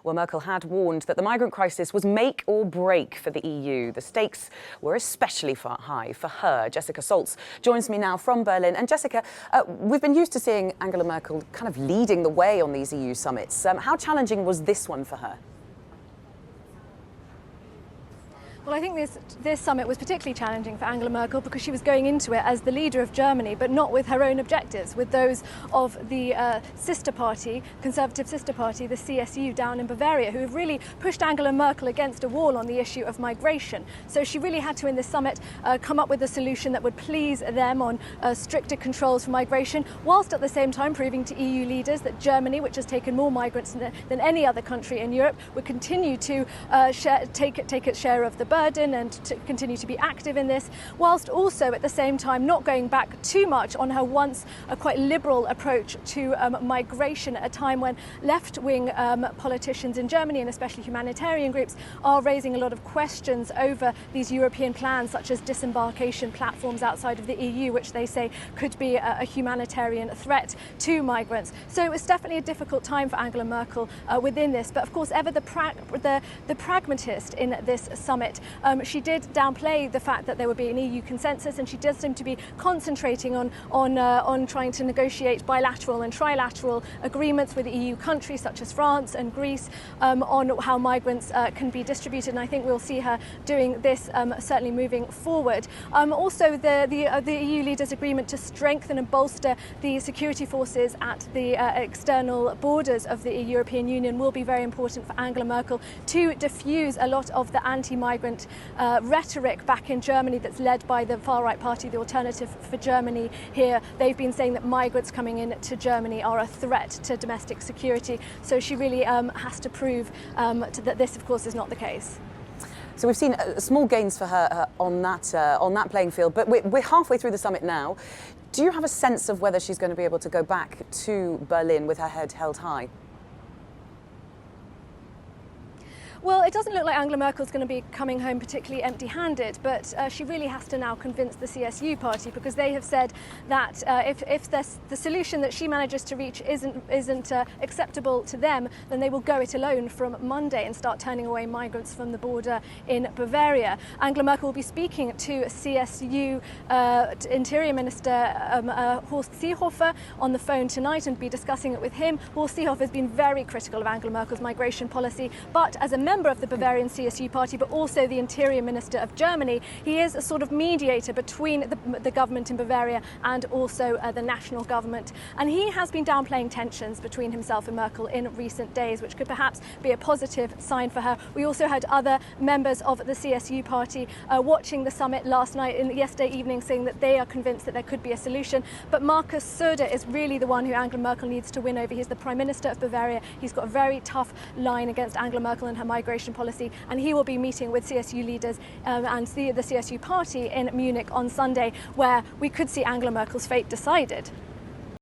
Well, Merkel had warned that the migrant crisis was make or break for the EU. The stakes were especially high for her. Jessica Saltz joins me now from Berlin. And Jessica, we've been used to seeing Angela Merkel kind of leading the way on these EU summits. How challenging was this one for her? Well, I think this summit was particularly challenging for Angela Merkel because she was going into it as the leader of Germany, but not with her own objectives, with those of the sister party, conservative sister party, the CSU down in Bavaria, who have really pushed Angela Merkel against a wall on the issue of migration. So she really had to, in this summit, come up with a solution that would please them on stricter controls for migration, whilst at the same time proving to EU leaders that Germany, which has taken more migrants than any other country in Europe, would continue to take its share of the burden and to continue to be active in this, whilst also at the same time not going back too much on her once quite liberal approach to migration at a time when left-wing politicians in Germany, and especially humanitarian groups, are raising a lot of questions over these European plans, such as disembarkation platforms outside of the EU, which they say could be a humanitarian threat to migrants. So it was definitely a difficult time for Angela Merkel within this, but of course ever the pragmatist in this summit. She did downplay the fact that there would be an EU consensus, and she does seem to be concentrating on trying to negotiate bilateral and trilateral agreements with EU countries such as France and Greece on how migrants can be distributed. And I think we'll see her doing this certainly moving forward. Also, the EU leaders' agreement to strengthen and bolster the security forces at the external borders of the European Union will be very important for Angela Merkel to diffuse a lot of the anti-migrant rhetoric back in Germany that's led by the far-right party, the Alternative for Germany here. They've been saying that migrants coming into Germany are a threat to domestic security. So she really has to prove that this, of course, is not the case. So we've seen small gains for her on that playing field, but we're halfway through the summit now. Do you have a sense of whether she's going to be able to go back to Berlin with her head held high? Well, it doesn't look like Angela Merkel's going to be coming home particularly empty-handed, but she really has to now convince the CSU party, because they have said that if the solution that she manages to reach isn't acceptable to them, then they will go it alone from Monday and start turning away migrants from the border in Bavaria. Angela Merkel will be speaking to CSU Interior Minister Horst Seehofer on the phone tonight and be discussing it with him. Horst Seehofer has been very critical of Angela Merkel's migration policy, but as a member of the Bavarian CSU party, but also the Interior Minister of Germany, he is a sort of mediator between the government in Bavaria and also the national government. And he has been downplaying tensions between himself and Merkel in recent days, which could perhaps be a positive sign for her. We also had other members of the CSU party watching the summit last night and yesterday evening, saying that they are convinced that there could be a solution. But Markus Söder is really the one who Angela Merkel needs to win over. He's the Prime Minister of Bavaria. He's got a very tough line against Angela Merkel and her migration policy, and he will be meeting with CSU leaders and the CSU party in Munich on Sunday, where we could see Angela Merkel's fate decided.